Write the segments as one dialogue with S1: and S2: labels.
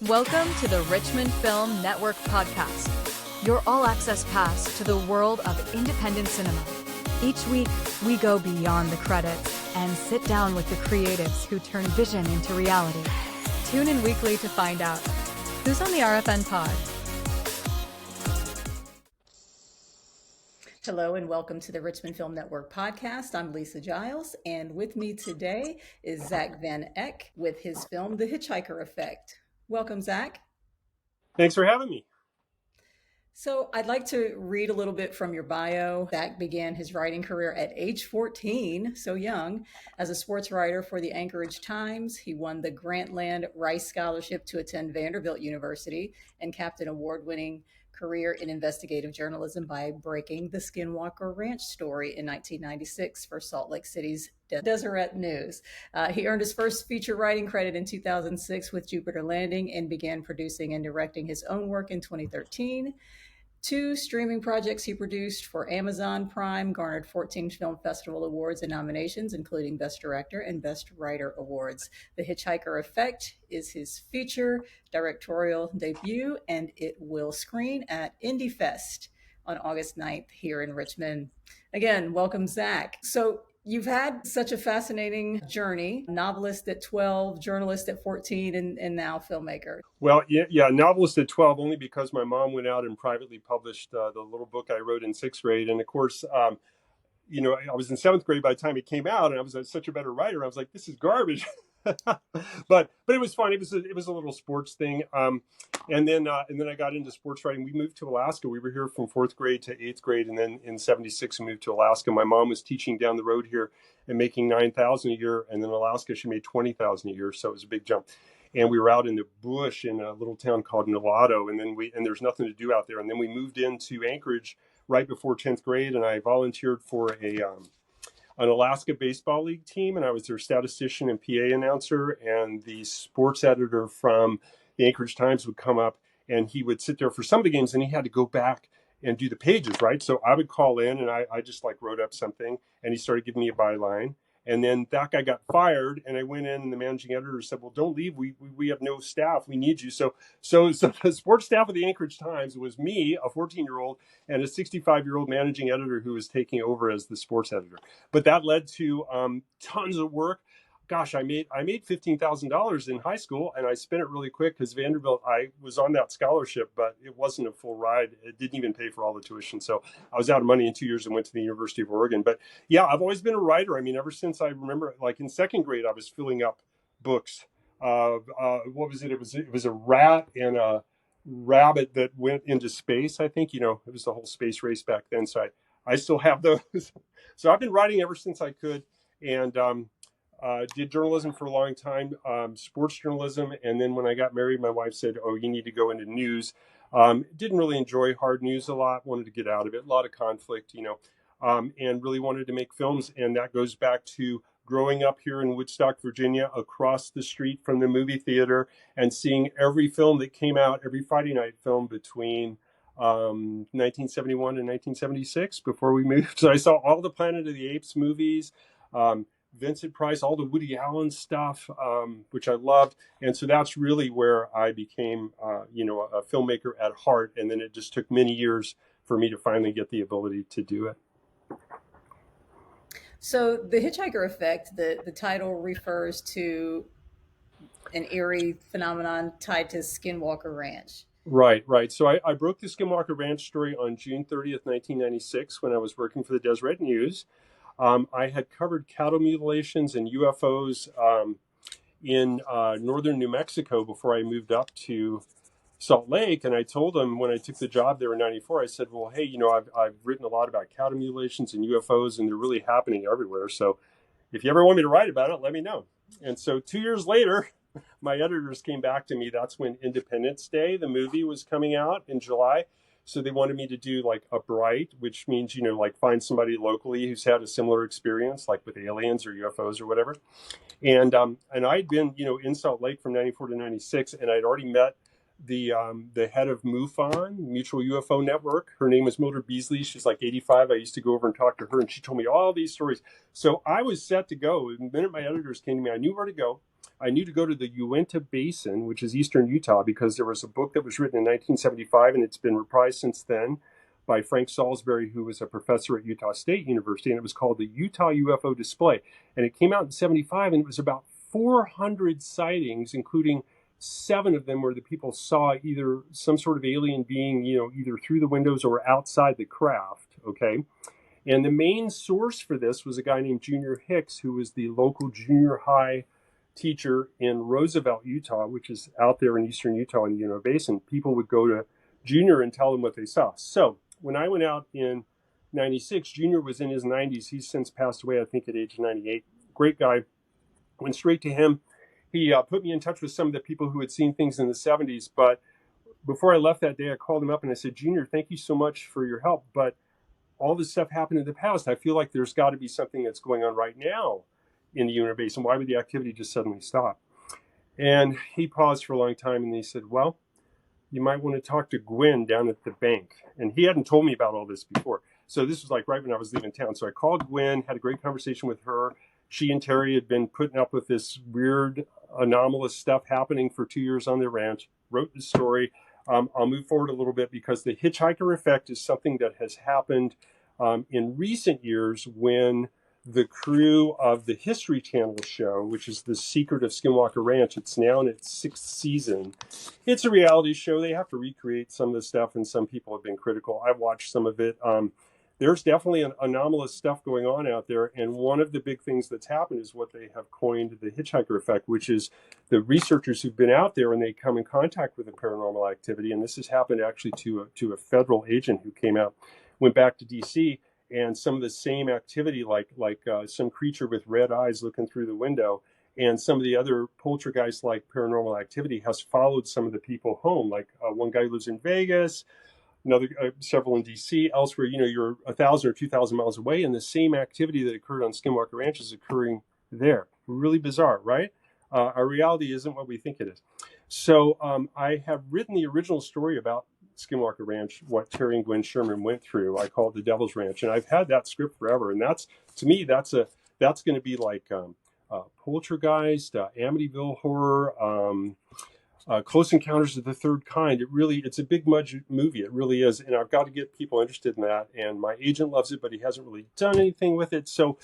S1: Welcome to the Richmond Film Network podcast, your all-access pass to the world of independent cinema. Each week, we go beyond the credits and sit down with the creatives who turn vision into reality. Tune in weekly to find out who's on the RFN pod. Hello and welcome to the Richmond Film Network podcast. I'm Lisa Giles, and with me today is Zack Van Eyck with his film, The Hitchhiker Effect. Welcome, Zack.
S2: Thanks for having me.
S1: So I'd like to read a little bit from your bio. Zack began his writing career at age 14, so young, as a sports writer for the Anchorage Times. He won the Grantland Rice Scholarship to attend Vanderbilt University and capped an award-winning career in investigative journalism by breaking the Skinwalker Ranch story in 1996 for Salt Lake City's Deseret News. He earned his first feature writing credit in 2006 with Jupiter Landing and began producing and directing his own work in 2013. 2 streaming projects he produced for Amazon Prime garnered 14 Film Festival Awards and nominations, including Best Director and Best Writer Awards. The Hitchhiker Effect is his feature directorial debut, and it will screen at Indie Fest on August 9th here in Richmond. Again, welcome, Zack. So you've had such a fascinating journey, novelist at 12, journalist at 14, and now filmmaker.
S2: Well, yeah, novelist at 12, only because my mom went out and privately published the little book I wrote in 6th grade. And of course, I was in 7th grade by the time it came out, and I was such a better writer. I was like, this is garbage. but it was fun. It was a little sports thing. And then I got into sports writing. We moved to Alaska. We were here from 4th grade to 8th grade. And then in 76, we moved to Alaska. My mom was teaching down the road here and making $9,000 a year. And then in Alaska, she made $20,000 a year. So it was a big jump. And we were out in the bush in a little town called Nulato. And there's nothing to do out there. And then we moved into Anchorage right before 10th grade. And I volunteered for an Alaska Baseball League team, and I was their statistician and PA announcer, and the sports editor from the Anchorage Times would come up, and he would sit there for some of the games, and he had to go back and do the pages, right? So I would call in, and I just wrote up something, and he started giving me a byline. And then that guy got fired, and I went in, and the managing editor said, well, don't leave. We have no staff. We need you. So the sports staff of the Anchorage Times was me, a 14-year-old, and a 65-year-old managing editor who was taking over as the sports editor. But that led to tons of work. Gosh, I made $15,000 in high school, and I spent it really quick because Vanderbilt, I was on that scholarship, but it wasn't a full ride. It didn't even pay for all the tuition. So I was out of money in 2 years and went to the University of Oregon. But yeah, I've always been a writer. I mean, ever since I remember, like in 2nd grade, I was filling up books. What was it? It was a rat and a rabbit that went into space. I think, it was the whole space race back then. So I still have those. So I've been writing ever since I could. And, did journalism for a long time, sports journalism. And then when I got married, my wife said, oh, you need to go into news. Didn't really enjoy hard news a lot, wanted to get out of it, a lot of conflict, and really wanted to make films. And that goes back to growing up here in Woodstock, Virginia, across the street from the movie theater and seeing every film that came out, every Friday night film between 1971 and 1976 before we moved. So I saw all the Planet of the Apes movies, Vincent Price, all the Woody Allen stuff, which I loved. And so that's really where I became, a filmmaker at heart. And then it just took many years for me to finally get the ability to do it.
S1: So The Hitchhiker Effect, the title refers to an eerie phenomenon tied to Skinwalker Ranch.
S2: Right. So I broke the Skinwalker Ranch story on June 30th, 1996, when I was working for the Deseret News. I had covered cattle mutilations and UFOs in northern New Mexico before I moved up to Salt Lake. And I told them when I took the job there in 94, I said, well, hey, I've written a lot about cattle mutilations and UFOs, and they're really happening everywhere. So if you ever want me to write about it, let me know. And so 2 years later, my editors came back to me. That's when Independence Day, the movie, was coming out in July. So they wanted me to do Upright, which means, find somebody locally who's had a similar experience, like with aliens or UFOs or whatever. And I'd been, in Salt Lake from 94 to 96, and I'd already met the head of MUFON, Mutual UFO Network. Her name is Mildred Beasley. She's like 85. I used to go over and talk to her, and she told me all these stories. So I was set to go. The minute my editors came to me, I knew where to go. I knew to go to the Uinta Basin, which is eastern Utah, because there was a book that was written in 1975, and it's been reprised since then by Frank Salisbury, who was a professor at Utah State University, and it was called the Utah UFO Display. And it came out in 75, and it was about 400 sightings, including 7 of them where the people saw either some sort of alien being, either through the windows or outside the craft, okay? And the main source for this was a guy named Junior Hicks, who was the local junior high teacher in Roosevelt, Utah, which is out there in eastern Utah in the Uinta Basin. People would go to Junior and tell him what they saw. So when I went out in 96, Junior was in his 90s. He's since passed away, I think, at age 98. Great guy. Went straight to him. He put me in touch with some of the people who had seen things in the 70s. But before I left that day, I called him up and I said, Junior, thank you so much for your help. But all this stuff happened in the past. I feel like there's got to be something that's going on right now in the Uinta Basin. Why would the activity just suddenly stop? And he paused for a long time and he said, well, you might want to talk to Gwen down at the bank. And he hadn't told me about all this before. So this was like right when I was leaving town. So I called Gwen, had a great conversation with her. She and Terry had been putting up with this weird, anomalous stuff happening for 2 years on their ranch, wrote the story. I'll move forward a little bit because the Hitchhiker Effect is something that has happened in recent years when the crew of the History Channel show, which is The Secret of Skinwalker Ranch, it's now in its 6th season. It's a reality show. They have to recreate some of the stuff, and some people have been critical. I've watched some of it. There's definitely an anomalous stuff going on out there, and one of the big things that's happened is what they have coined the Hitchhiker Effect, which is the researchers who've been out there and they come in contact with the paranormal activity, and this has happened actually to a federal agent who came out, went back to D.C., and some of the same activity, like some creature with red eyes looking through the window, and some of the other poltergeist-like paranormal activity has followed some of the people home. Like one guy lives in Vegas, another several in D.C. Elsewhere, you're 1,000 or 2,000 miles away, and the same activity that occurred on Skinwalker Ranch is occurring there. Really bizarre, right? Our reality isn't what we think it is. So I have written the original story about Skinwalker Ranch, what Terry and Gwen Sherman went through. I call it the Devil's Ranch, and I've had that script forever. And that's, to me, that's going to be like Poltergeist, Amityville Horror, Close Encounters of the Third Kind. It's a big movie. It really is, and I've got to get people interested in that. And my agent loves it, but he hasn't really done anything with it. So,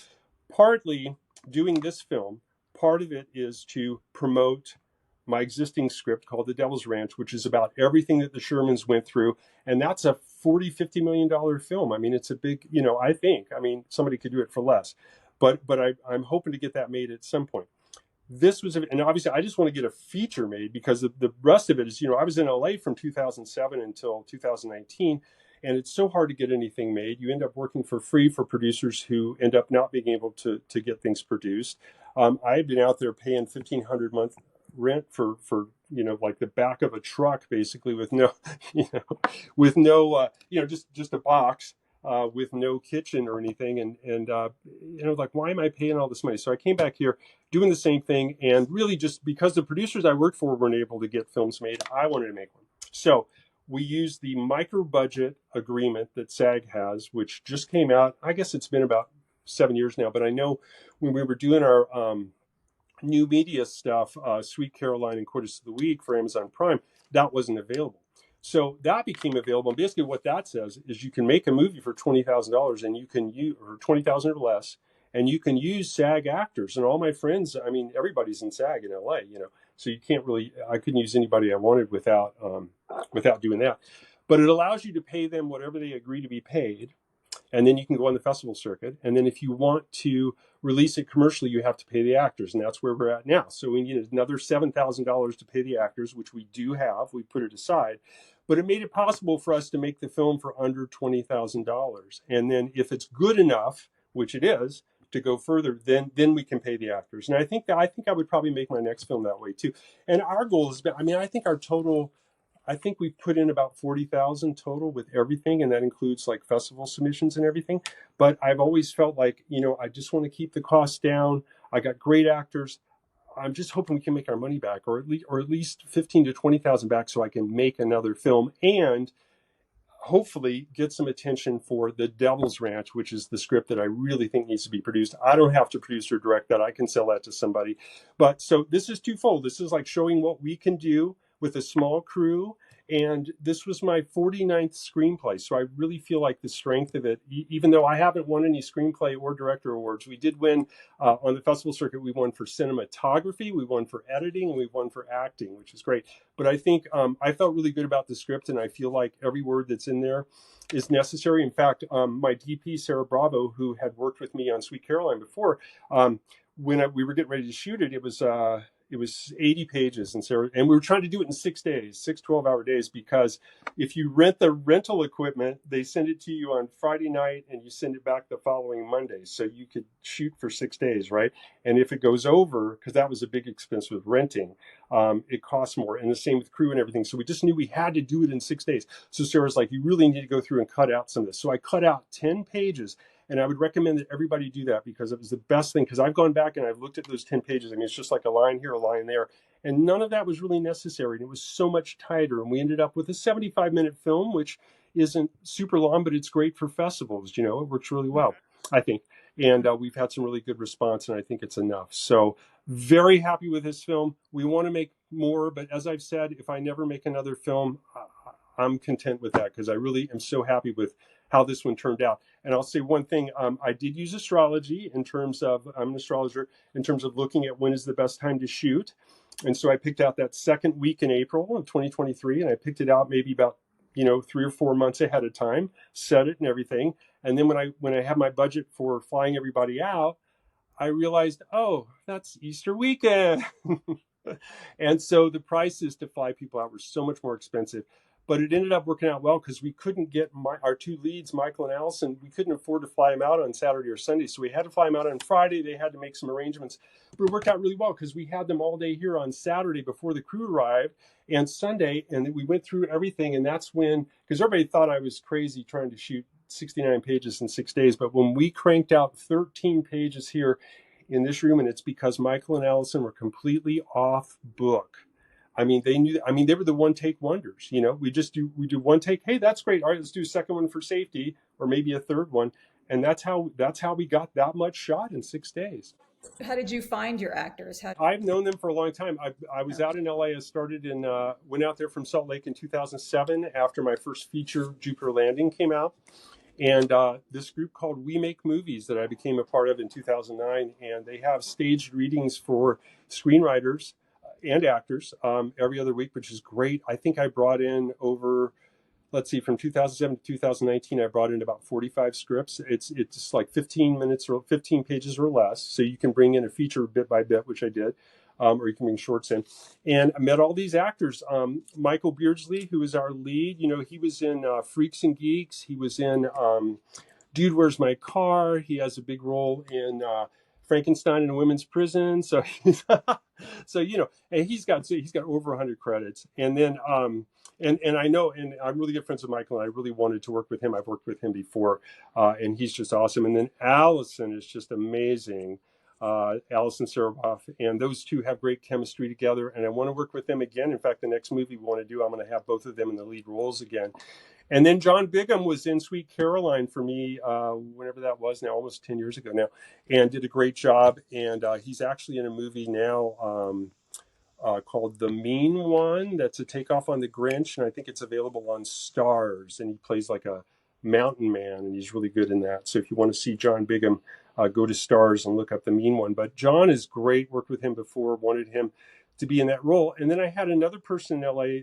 S2: partly doing this film, part of it is to promote my existing script called The Devil's Ranch, which is about everything that the Shermans went through. And that's a $40-50 million film. I mean, it's a big, I think, somebody could do it for less, but I'm hoping to get that made at some point. This was, and obviously I just want to get a feature made because the rest of it is, I was in LA from 2007 until 2019, and it's so hard to get anything made. You end up working for free for producers who end up not being able to get things produced. I've been out there paying $1,500 a month rent for like the back of a truck, basically, with no just a box with no kitchen or anything, and like, why am I paying all this money? So I came back here doing the same thing, and really just because the producers I worked for weren't able to get films made, I wanted to make one. So we used the micro-budget agreement that SAG has, which just came out. I guess it's been about 7 years now, but I know when we were doing our new media stuff, Sweet Caroline and Quarters of the Week for Amazon Prime, that wasn't available. So that became available. And basically what that says is you can make a movie for $20,000 and you can use, or $20,000 or less, and you can use SAG actors. And all my friends, everybody's in SAG in LA, so you can't really, I couldn't use anybody I wanted without doing that. But it allows you to pay them whatever they agree to be paid. And then you can go on the festival circuit. And then if you want to release it commercially, you have to pay the actors. And that's where we're at now. So we need another $7,000 to pay the actors, which we do have. We put it aside. But it made it possible for us to make the film for under $20,000. And then if it's good enough, which it is, to go further, then we can pay the actors. And I think I would probably make my next film that way too. And our goal has been, I think our total, I think we've put in about 40,000 total with everything, and that includes like festival submissions and everything. But I've always felt like, I just want to keep the costs down. I got great actors. I'm just hoping we can make our money back, or at least 15 to 20,000 back, so I can make another film. And hopefully get some attention for The Devil's Ranch, which is the script that I really think needs to be produced. I don't have to produce or direct that. I can sell that to somebody. But so this is twofold. This is like showing what we can do with a small crew. And this was my 49th screenplay. So I really feel like the strength of it, even though I haven't won any screenplay or director awards, we did win on the festival circuit. We won for cinematography, we won for editing, and we won for acting, which is great. But I think I felt really good about the script, and I feel like every word that's in there is necessary. In fact, my DP, Sarah Bravo, who had worked with me on Sweet Caroline before, when we were getting ready to shoot it, it was 80 pages, and Sarah, and we were trying to do it in 6 days, 6 12-hour days, because if you rent the rental equipment, they send it to you on Friday night and you send it back the following Monday. So you could shoot for 6 days, right? And if it goes over, because that was a big expense with renting, it costs more. And the same with crew and everything. So we just knew we had to do it in 6 days. So Sarah's like, you really need to go through and cut out some of this. So I cut out 10 pages. And I would recommend that everybody do that, because it was the best thing. Because I've gone back and I've looked at those 10 pages. I mean, it's just like a line here, a line there. And none of that was really necessary. And it was so much tighter. And we ended up with a 75-minute film, which isn't super long, but it's great for festivals. You know, it works really well, I think. And we've had some really good response, and I think it's enough. So very happy with this film. We want to make more, but as I've said, if I never make another film, I'm content with that, because I really am so happy with how this one turned out. And I'll say one thing, I did use astrology in terms of, I'm an astrologer, in terms of looking at when is the best time to shoot. And so I picked out that second week in April of 2023, and I picked it out maybe about 3 or 4 months ahead of time, set it and everything. And then when I had my budget for flying everybody out, I realized, oh, that's Easter weekend. And so the prices to fly people out were so much more expensive. But it ended up working out well, because we couldn't get our two leads, Michael and Allison, we couldn't afford to fly them out on Saturday or Sunday. So we had to fly them out on Friday. They had to make some arrangements. But it worked out really well, because we had them all day here on Saturday before the crew arrived, and Sunday. And we went through everything. And that's when, because everybody thought I was crazy trying to shoot 69 pages in 6 days. But when we cranked out 13 pages here in this room, and it's because Michael and Allison were completely off book. I mean, they knew. I mean, they were the one take wonders. We do one take. Hey, that's great. All right, let's do a second one for safety, or maybe a third one, and that's how we got that much shot in 6 days.
S1: How did you find your actors?
S2: I've known them for a long time. I was out in LA. I started went out there from Salt Lake in 2007 after my first feature, Jupiter Landing, came out. And this group called We Make Movies that I became a part of in 2009. And they have staged readings for screenwriters and actors every other week, which is great. I think I brought in over, let's see, from 2007 to 2019, I brought in about 45 scripts. It's like 15 minutes or 15 pages or less. So you can bring in a feature bit by bit, which I did. Or you can bring shorts in. And I met all these actors. Michael Beardsley, who is our lead, he was in Freaks and Geeks. He was in Dude, Where's My Car? He has a big role in Frankenstein in a women's prison. So, so and he's got over 100 credits. And then, and I know, and I'm really good friends with Michael, and I really wanted to work with him. I've worked with him before, and he's just awesome. And then Allison is just amazing. Allison Sereboff, and those two have great chemistry together, and I want to work with them again. In fact, the next movie we want to do, I'm going to have both of them in the lead roles again. And then John Bigham was in Sweet Caroline for me, whenever that was now, almost 10 years ago now, and did a great job. And he's actually in a movie now called The Mean One. That's a takeoff on The Grinch, and I think it's available on Stars. And he plays like a mountain man, and he's really good in that. So if you want to see John Bigham, go to Stars and look up The Mean One. But John is great. Worked with him before. Wanted him to be in that role. And then I had another person in LA.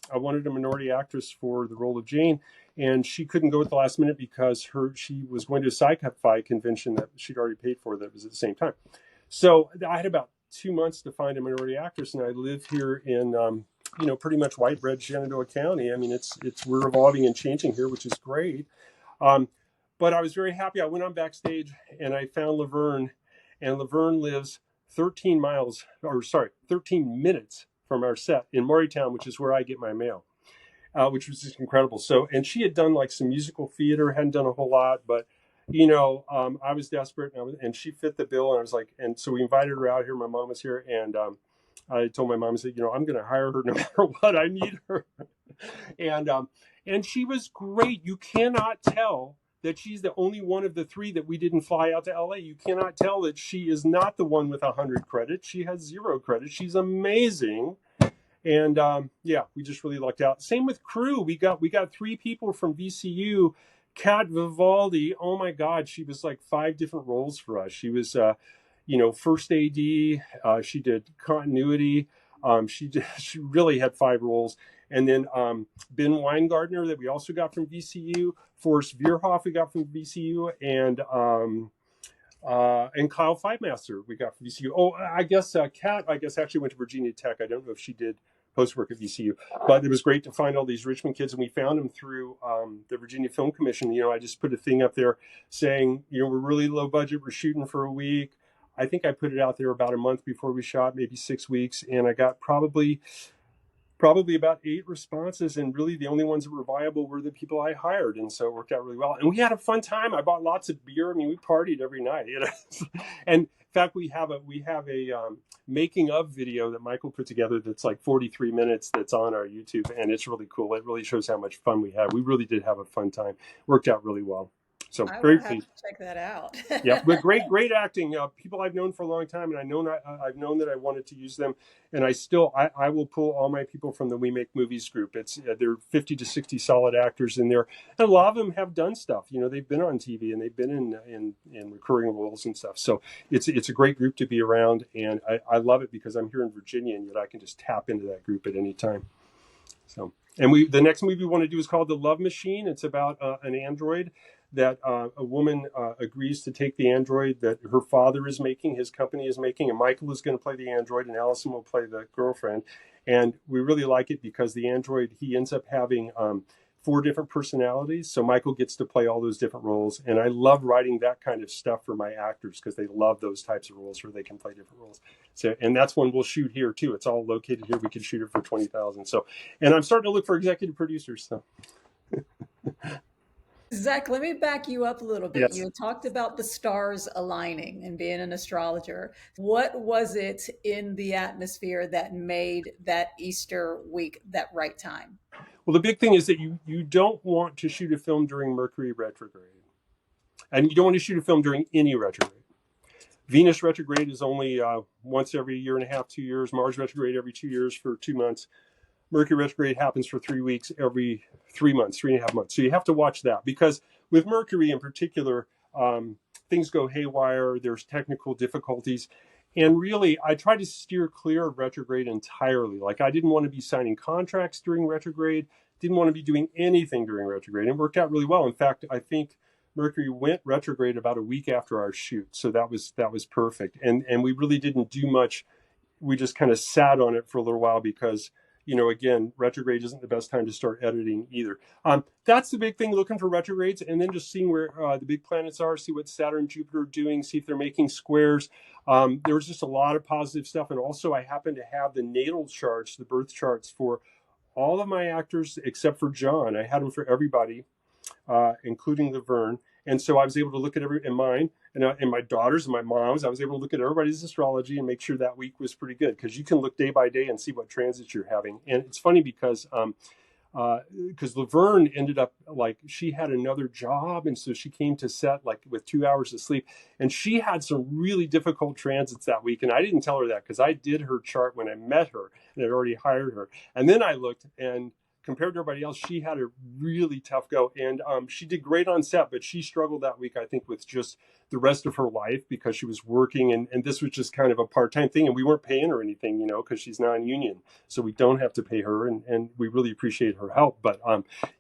S2: I wanted a minority actress for the role of Jane, and she couldn't go at the last minute because she was going to a sci-fi convention that she'd already paid for that was at the same time. So I had about 2 months to find a minority actress, and I live here in pretty much white bread Shenandoah County. I mean, we're evolving and changing here, which is great. But I was very happy. I went on backstage and I found Laverne, and Laverne lives 13 minutes from our set in Morrietown, which is where I get my mail, which was just incredible. So, and she had done like some musical theater, hadn't done a whole lot, but I was desperate, and she fit the bill, and I was like, and so we invited her out here. My mom was here, and I told my mom, I said, I'm going to hire her no matter what. I need her. and And she was great. You cannot tell that she's the only one of the three that we didn't fly out to LA. You cannot tell that she is not the one with 100 credits. She has 0 credits. She's amazing. And yeah, we just really lucked out. Same with crew. We got 3 people from VCU. Kat Vivaldi, oh my God, she was like 5 different roles for us. She was, first AD. She did continuity. She really had 5 roles. And then Ben Weingartner that we also got from VCU. Forrest Veerhoff we got from VCU, and Kyle Fightmaster we got from VCU. Oh, I guess Kat, actually went to Virginia Tech. I don't know if she did post-work at VCU, but it was great to find all these Richmond kids, and we found them through the Virginia Film Commission. I just put a thing up there saying, we're really low budget, we're shooting for a week. I think I put it out there about a month before we shot, maybe 6 weeks, and I got probably about 8 responses, and really the only ones that were viable were the people I hired, and so it worked out really well. And we had a fun time. I bought lots of beer. I mean, we partied every night. And in fact, we have a making of video that Michael put together that's like 43 minutes that's on our YouTube, and it's really cool. It really shows how much fun we had. We really did have a fun time. Worked out really well. So
S1: I
S2: very
S1: will have
S2: pleased.
S1: to check that out.
S2: Yeah, but great acting. People I've known for a long time, and I've known that I wanted to use them, and I will pull all my people from the We Make Movies group. It's there are 50 to 60 solid actors in there, and a lot of them have done stuff. They've been on TV and they've been in recurring roles and stuff. So it's a great group to be around, and I love it because I'm here in Virginia, and yet I can just tap into that group at any time. So, and the next movie we want to do is called The Love Machine. It's about an android that a woman agrees to take the android that her father is making, his company is making, and Michael is going to play the android, and Allison will play the girlfriend. And we really like it because the android, he ends up having 4 different personalities. So Michael gets to play all those different roles. And I love writing that kind of stuff for my actors because they love those types of roles where they can play different roles. So, and that's one we'll shoot here too. It's all located here. We can shoot it for $20,000. So, and I'm starting to look for executive producers. So.
S1: Zach, let me back you up a little bit.
S2: Yes.
S1: You talked about the stars aligning and being an astrologer. What was it in the atmosphere that made that Easter week that right time?
S2: Well, the big thing is that you don't want to shoot a film during Mercury retrograde. And you don't want to shoot a film during any retrograde. Venus retrograde is only once every year and a half, 2 years. Mars retrograde every 2 years for 2 months. Mercury retrograde happens for 3 weeks every 3 months, 3.5 months. So you have to watch that because with Mercury in particular, things go haywire. There's technical difficulties. And really, I try to steer clear of retrograde entirely. Like I didn't want to be signing contracts during retrograde, didn't want to be doing anything during retrograde. And it worked out really well. In fact, I think Mercury went retrograde about a week after our shoot. So that was perfect. And we really didn't do much. We just kind of sat on it for a little while because again, retrograde isn't the best time to start editing either. That's the big thing, looking for retrogrades and then just seeing where the big planets are, see what Saturn and Jupiter are doing, see if they're making squares. There was just a lot of positive stuff. And also I happen to have the natal charts, the birth charts for all of my actors except for John. I had them for everybody, including Laverne. And so I was able to look at mine and my daughters and my mom's. I was able to look at everybody's astrology and make sure that week was pretty good because you can look day by day and see what transits you're having. And it's funny because Laverne ended up like she had another job, and so she came to set like with 2 hours of sleep, and she had some really difficult transits that week. And I didn't tell her that because I did her chart when I met her and had already hired her. And then I looked and compared to everybody else, she had a really tough go. And she did great on set, but she struggled that week, I think, with just the rest of her life because she was working. And this was just kind of a part-time thing. And we weren't paying her anything, because she's non-union. So we don't have to pay her. And we really appreciate her help. But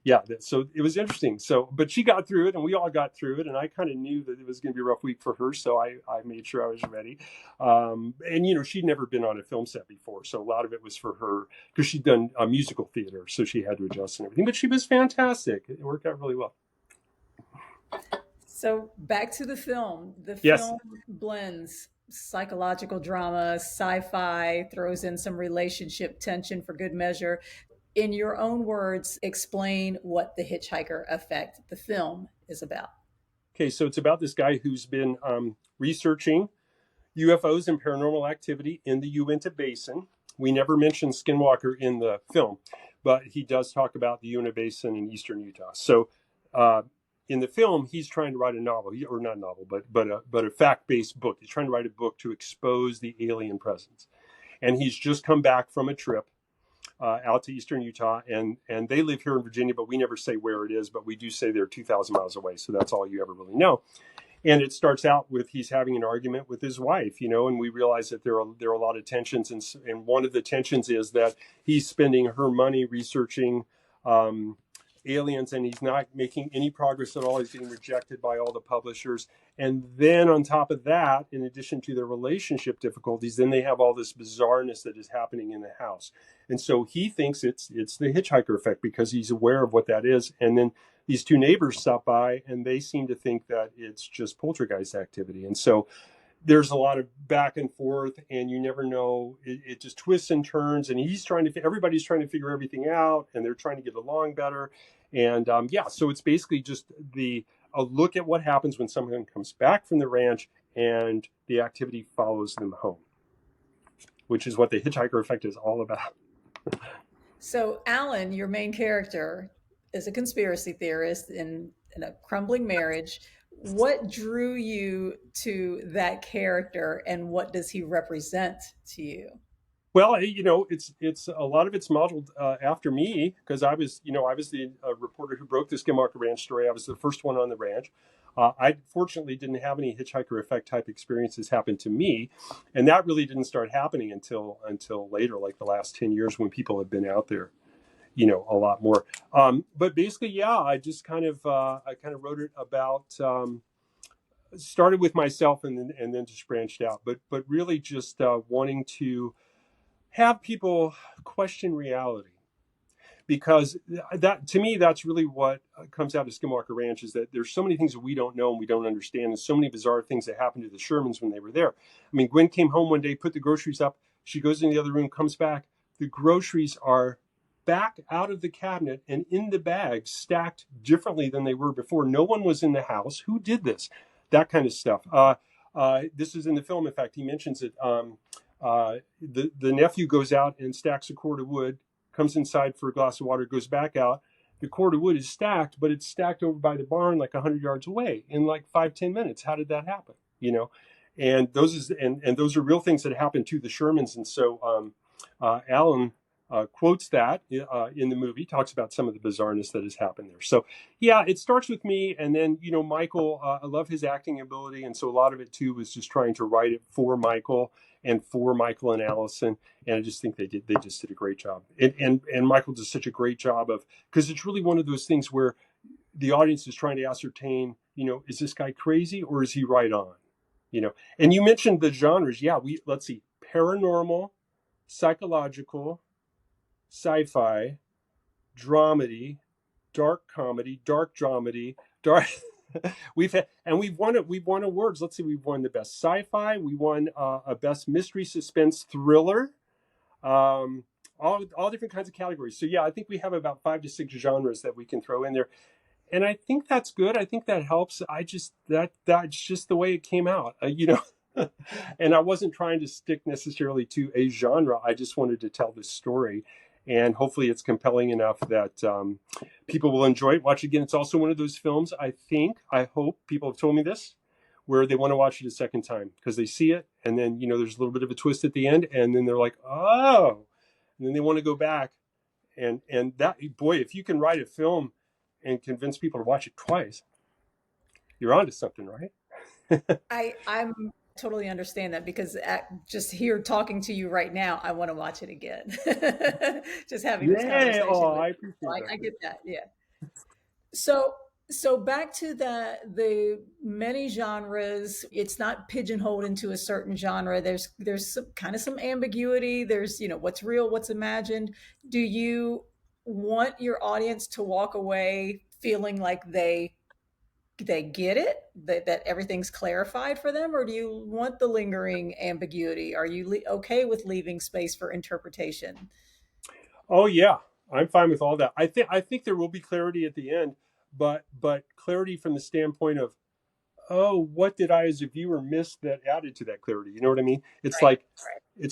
S2: yeah, so it was interesting. So, but she got through it and we all got through it. And I kind of knew that it was going to be a rough week for her. So I made sure I was ready. And, she'd never been on a film set before. So a lot of it was for her because she'd done musical theater. So she had to adjust and everything, but she was fantastic. It worked out really well.
S1: So back to the film. The
S2: Yes.
S1: film blends psychological drama, sci-fi, throws in some relationship tension for good measure. In your own words, explain what the Hitchhiker Effect, the film, is about.
S2: Okay, so it's about this guy who's been researching UFOs and paranormal activity in the Uinta Basin. We never mentioned Skinwalker in the film, but he does talk about the Uinta Basin in eastern Utah. So uh, in the film, he's trying to write a novel, or not a novel, but a fact-based book. He's trying to write a book to expose the alien presence, and he's just come back from a trip out to eastern Utah, and they live here in Virginia, but we never say where it is, but we do say they're 2,000 miles away, so that's all you ever really know. And it starts out with he's having an argument with his wife, and we realize that there are a lot of tensions, and one of the tensions is that he's spending her money researching aliens, and he's not making any progress at all. He's getting rejected by all the publishers, and then on top of that, in addition to their relationship difficulties, then they have all this bizarreness that is happening in the house, and so he thinks it's the Hitchhiker Effect because he's aware of what that is, and then these two neighbors stop by and they seem to think that it's just poltergeist activity. And so there's a lot of back and forth, and you never know. It just twists and turns, and everybody's trying to figure everything out, and they're trying to get along better. And so it's basically just a look at what happens when someone comes back from the ranch and the activity follows them home, which is what the Hitchhiker Effect is all about.
S1: So Alan, your main character, is a conspiracy theorist in a crumbling marriage. What drew you to that character, and what does he represent to you?
S2: Well, it's a lot of it's modeled after me because I was the reporter who broke the Skinwalker Ranch story. I was the first one on the ranch. I fortunately didn't have any Hitchhiker Effect type experiences happen to me, and that really didn't start happening until later, like the last 10 years when people have been out there, a lot more. But basically, yeah, I kind of wrote it about. Started with myself and then just branched out, but really just wanting to have people question reality, because that to me that's really what comes out of Skinwalker Ranch, is that there's so many things that we don't know and we don't understand, and so many bizarre things that happened to the Shermans when they were there. I mean, Gwen came home one day, put the groceries up, she goes in the other room, comes back, the groceries are back out of the cabinet and in the bags stacked differently than they were before. No one was in the house. Who did this? That kind of stuff. This is in the film. In fact, he mentions it. The nephew goes out and stacks a cord of wood, comes inside for a glass of water, goes back out. The cord of wood is stacked, but it's stacked over by the barn like 100 yards away in like 5-10 minutes. How did that happen? And those are real things that happened to the Shermans. And so Alan quotes that in the movie, talks about some of the bizarreness that has happened there. So yeah, it starts with me, and then Michael. I love his acting ability, and so a lot of it too was just trying to write it for Michael and Allison, and I just think they just did a great job. And Michael does such a great job of, because it's really one of those things where the audience is trying to ascertain, is this guy crazy or is he right on? And you mentioned the genres. Yeah, let's see, paranormal, psychological, sci-fi, dramedy, dark comedy, dark dramedy, dark. we've won awards. Let's see, we've won the best sci-fi. We won a best mystery suspense thriller. All different kinds of categories. So yeah, I think we have about 5 to 6 genres that we can throw in there, and I think that's good. I think that helps. That's just the way it came out. And I wasn't trying to stick necessarily to a genre. I just wanted to tell this story, and hopefully it's compelling enough that people will enjoy it. Watch it again. It's also one of those films, I hope people have told me this, where they want to watch it a second time because they see it, and then there's a little bit of a twist at the end, and then they're like, oh, and then they want to go back, and that, boy, if you can write a film and convince people to watch it twice, you're onto something, right?
S1: I'm totally understand that, because just here talking to you right now, I want to watch it again. Just having this
S2: Yeah.
S1: conversation
S2: Oh,
S1: with
S2: I
S1: you.
S2: appreciate that.
S1: I get that. Yeah. So back to the many genres. It's not pigeonholed into a certain genre. There's some ambiguity. There's what's real, what's imagined. Do you want your audience to walk away feeling like they get it, that everything's clarified for them, or do you want the lingering ambiguity? Are you okay with leaving space for interpretation?
S2: Oh yeah, I'm fine with all that. I think there will be clarity at the end, but clarity from the standpoint of, oh, what did I as a viewer miss that added to that clarity? You know what I mean? It's
S1: Right,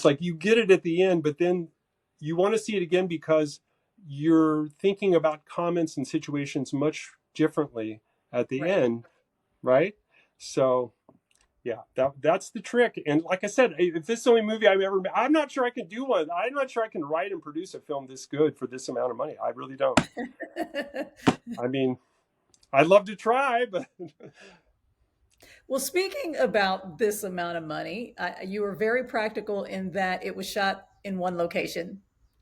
S2: like you get it at the end, but then you want to see it again because you're thinking about comments and situations much differently at the
S1: Right.
S2: end, right? So yeah, that's the trick. And like I said, if this is the only movie I've ever made, I'm not sure I can do one. I'm not sure I can write and produce a film this good for this amount of money. I really don't. I mean, I'd love to try, but
S1: Well, speaking about this amount of money, you were very practical in that it was shot in one location.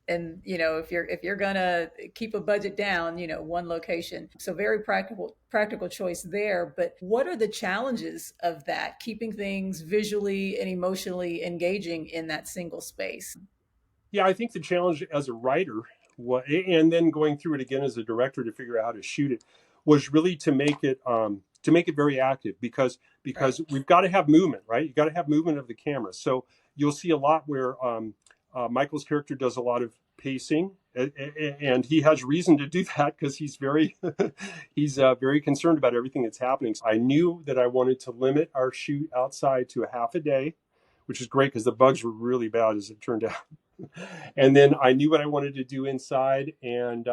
S1: And if you're gonna keep a budget down, one location. So very practical choice there. But what are the challenges of that? Keeping things visually and emotionally engaging in that single space.
S2: yeah, I think the challenge as a writer, and then going through it again as a director to figure out how to shoot it, was really to make it very active
S1: Right.
S2: because we've got to have movement, right? You got to have movement of the camera. So you'll see a lot where Michael's character does a lot of pacing, and he has reason to do that because he's very he's very concerned about everything that's happening. So I knew that I wanted to limit our shoot outside to a half a day, which is great because the bugs were really bad as it turned out. And then I knew what I wanted to do inside, and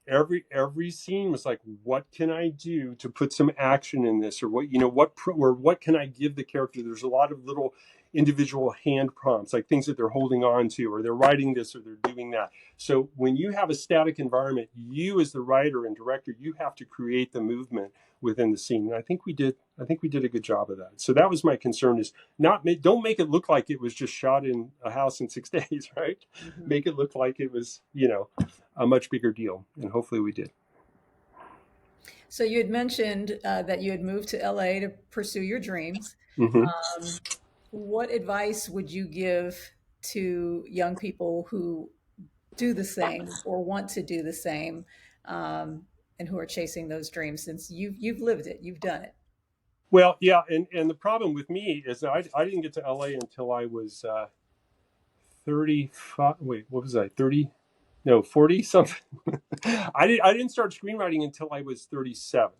S2: every scene was like, what can I do to put some action in this, or what can I give the character? There's a lot of little individual hand prompts, like things that they're holding on to, or they're writing this, or they're doing that. So when you have a static environment, you as the writer and director, you have to create the movement within the scene. And I think we did a good job of that. So that was my concern: is not don't make it look like it was just shot in a house in 6 days, right?
S1: Mhm.
S2: Make it look like it was, a much bigger deal, and hopefully we did.
S1: So you had mentioned that you had moved to LA to pursue your dreams.
S2: Hmm.
S1: Um, what advice would you give to young people who do the same or want to do the same, and who are chasing those dreams? Since you've lived it, you've done it.
S2: Well, yeah, and the problem with me is that I didn't get to LA until I was 35. Wait, what was I? 30? No, 40 something. I didn't start screenwriting until I was 37.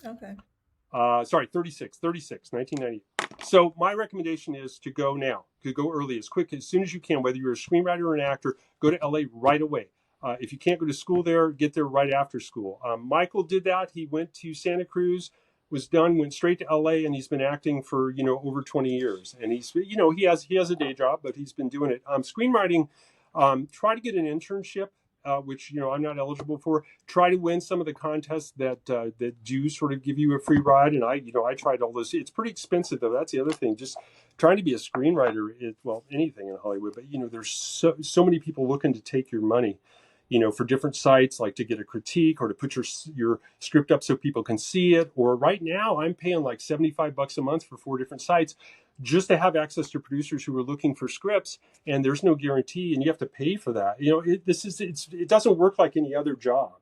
S1: Okay.
S2: Sorry, 36, 1990. So my recommendation is to go now, to go early, as quick, as soon as you can, whether you're a screenwriter or an actor, go to LA right away. If you can't go to school there, get there right after school. Michael did that. He went to Santa Cruz, was done, went straight to LA, and he's been acting for, over 20 years. And he's, he has a day job, but he's been doing it. Screenwriting, try to get an internship, which, I'm not eligible for. Try to win some of the contests that do sort of give you a free ride. And I tried all this. It's pretty expensive though. That's the other thing. Just trying to be a screenwriter is, well, anything in Hollywood, but there's so many people looking to take your money, for different sites, like to get a critique or to put your script up so people can see it. Or right now I'm paying like $75 a month for 4 different sites just to have access to producers who are looking for scripts, and there's no guarantee, and you have to pay for that. It doesn't work like any other job.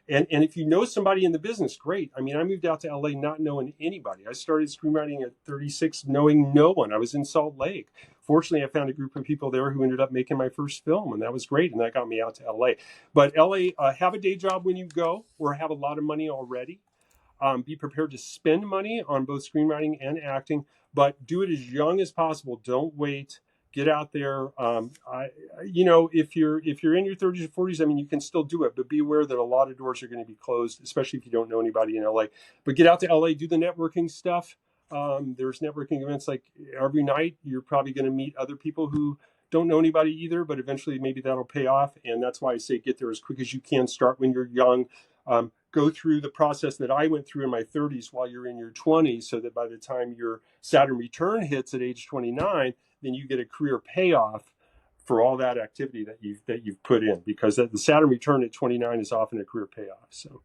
S2: And if you know somebody in the business, great. I mean, I moved out to LA not knowing anybody. I started screenwriting at 36, knowing no one. I was in Salt Lake. Fortunately, I found a group of people there who ended up making my first film, and that was great, and that got me out to LA. But LA, have a day job when you go, or have a lot of money already. Be prepared to spend money on both screenwriting and acting, but do it as young as possible. Don't wait. Get out there. If you're in your 30s or 40s, I mean, you can still do it, but be aware that a lot of doors are going to be closed, especially if you don't know anybody in LA. But get out to LA, do the networking stuff. There's networking events like every night. You're probably going to meet other people who don't know anybody either, but eventually maybe that'll pay off. And that's why I say get there as quick as you can. Start when you're young. Go through the process that I went through in my 30s while you're in your 20s, so that by the time your Saturn return hits at age 29, then you get a career payoff for all that activity that you've put in, because the Saturn return at 29 is often a career payoff. So,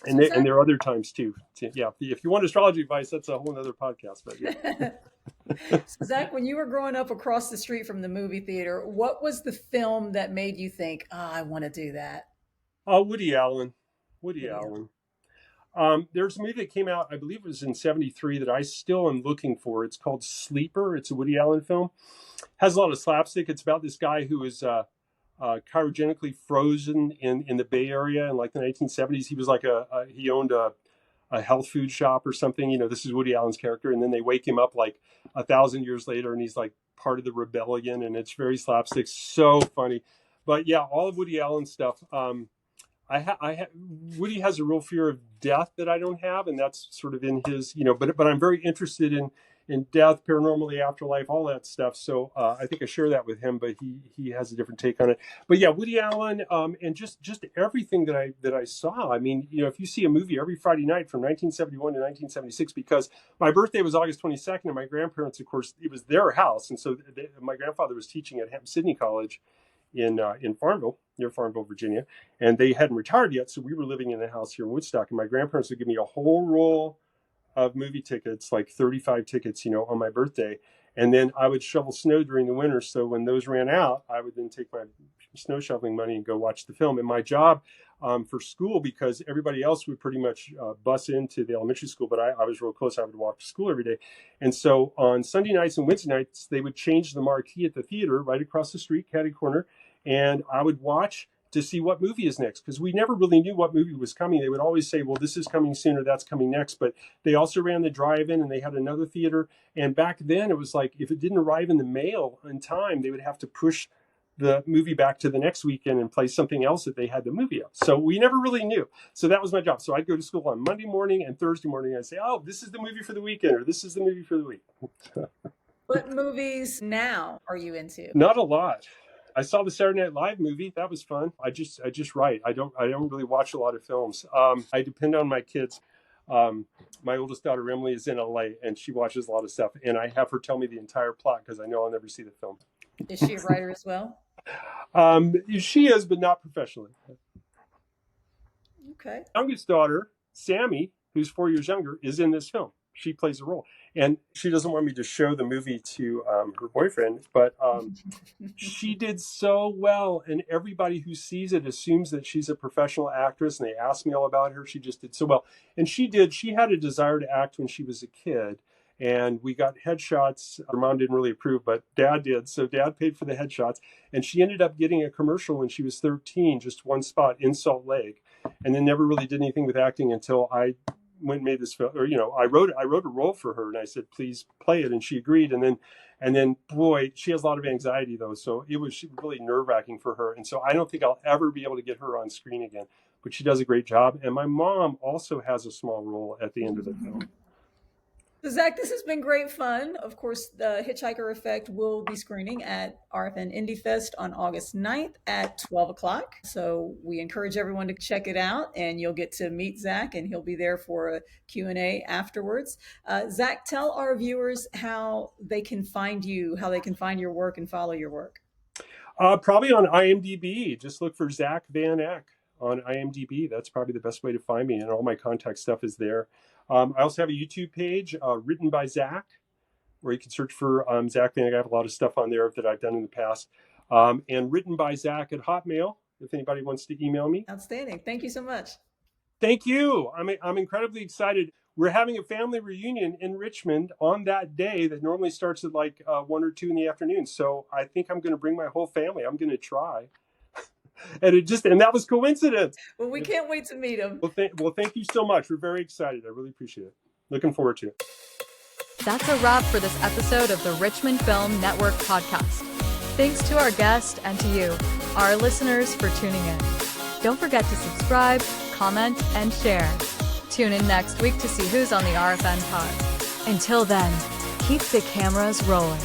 S2: and
S1: So
S2: there, and
S1: Zach,
S2: there are other times too. Yeah, if you want astrology advice, that's a whole other podcast. But yeah.
S1: so Zach, when you were growing up across the street from the movie theater, what was the film that made you think, "Oh, I want to do that"?
S2: Woody Allen. Woody
S1: What do you?
S2: Allen. There's a movie that came out, I believe it was in '73, that I still am looking for. It's called Sleeper. It's a Woody Allen film. Has a lot of slapstick. It's about this guy who is cryogenically frozen in the Bay Area in like the 1970s. He was like he owned a health food shop or something. This is Woody Allen's character, and then they wake him up like 1,000 years later, and he's like part of the rebellion, and it's very slapstick, so funny. But yeah, all of Woody Allen stuff. Woody has a real fear of death that I don't have, and that's sort of in his, But I'm very interested in death, paranormal, the afterlife, all that stuff. So I think I share that with him, but he has a different take on it. But yeah, Woody Allen, and just everything that I saw. I mean, if you see a movie every Friday night from 1971 to 1976, because my birthday was August 22nd, and my grandparents, of course, it was their house, and so my grandfather was teaching at Hampton Sydney College in Farmville, near Farmville, Virginia, and they hadn't retired yet, so we were living in the house here in Woodstock, and my grandparents would give me a whole roll of movie tickets, like 35 tickets, on my birthday, and then I would shovel snow during the winter, so when those ran out, I would then take my snow shoveling money and go watch the film. And my job for school, because everybody else would pretty much bus into the elementary school, but I was real close. I would walk to school every day. And so on Sunday nights and Wednesday nights, they would change the marquee at the theater right across the street, catty corner, and I would watch to see what movie is next, because we never really knew what movie was coming. They would always say, well, this is coming soon or that's coming next. But they also ran the drive-in, and they had another theater. And back then it was like, if it didn't arrive in the mail in time, they would have to push the movie back to the next weekend and play something else that they had the movie of. So we never really knew. So that was my job. So I'd go to school on Monday morning and Thursday morning, and I'd say, oh, this is the movie for the weekend, or this is the movie for the week.
S1: What movies now are you into?
S2: Not a lot. I saw the Saturday Night Live movie. That was fun. I just write. I don't really watch a lot of films. I depend on my kids. My oldest daughter Emily is in LA, and she watches a lot of stuff, and I have her tell me the entire plot because I know I'll never see the film.
S1: Is she a writer as well?
S2: She is, but not professionally.
S1: Okay.
S2: Youngest daughter, Sammy, who's 4 years younger, is in this film. She plays a role. And she doesn't want me to show the movie to her boyfriend, but she did so well. And everybody who sees it assumes that she's a professional actress, and they ask me all about her. She just did so well. And she had a desire to act when she was a kid. And we got headshots. Her mom didn't really approve, but Dad did. So Dad paid for the headshots. And she ended up getting a commercial when she was 13, just one spot in Salt Lake. And then never really did anything with acting until I went and made this film. Or, I wrote a role for her, and I said, please play it. And she agreed. And then, boy, she has a lot of anxiety, though. So it was really nerve-wracking for her. And so I don't think I'll ever be able to get her on screen again. But she does a great job. And my mom also has a small role at the end of the film.
S1: So Zach, this has been great fun. Of course, the Hitchhiker Effect will be screening at RFN Indie Fest on August 9th at 12 o'clock. So we encourage everyone to check it out, and you'll get to meet Zach, and he'll be there for a Q&A afterwards. Zach, tell our viewers how they can find you, how they can find your work and follow your work.
S2: Probably on IMDb. Just look for Zack Van Eyck on IMDb. That's probably the best way to find me, and all my contact stuff is there. I also have a YouTube page, written by Zack, where you can search for Zack Van Eyck. I have a lot of stuff on there that I've done in the past. And written by Zack at Hotmail, if anybody wants to email me.
S1: Outstanding. Thank you so much.
S2: Thank you. I'm incredibly excited. We're having a family reunion in Richmond on that day that normally starts at like 1 or 2 in the afternoon. So I think I'm going to bring my whole family. I'm going to try. And that was coincidence.
S1: Well, we can't wait to meet him.
S2: Well, thank you so much. We're very excited. I really appreciate it. Looking forward to it.
S3: That's a wrap for this episode of the Richmond Film Network podcast. Thanks to our guest and to you, our listeners, for tuning in. Don't forget to subscribe, comment, and share. Tune in next week to see who's on the RFN pod. Until then, keep the cameras rolling.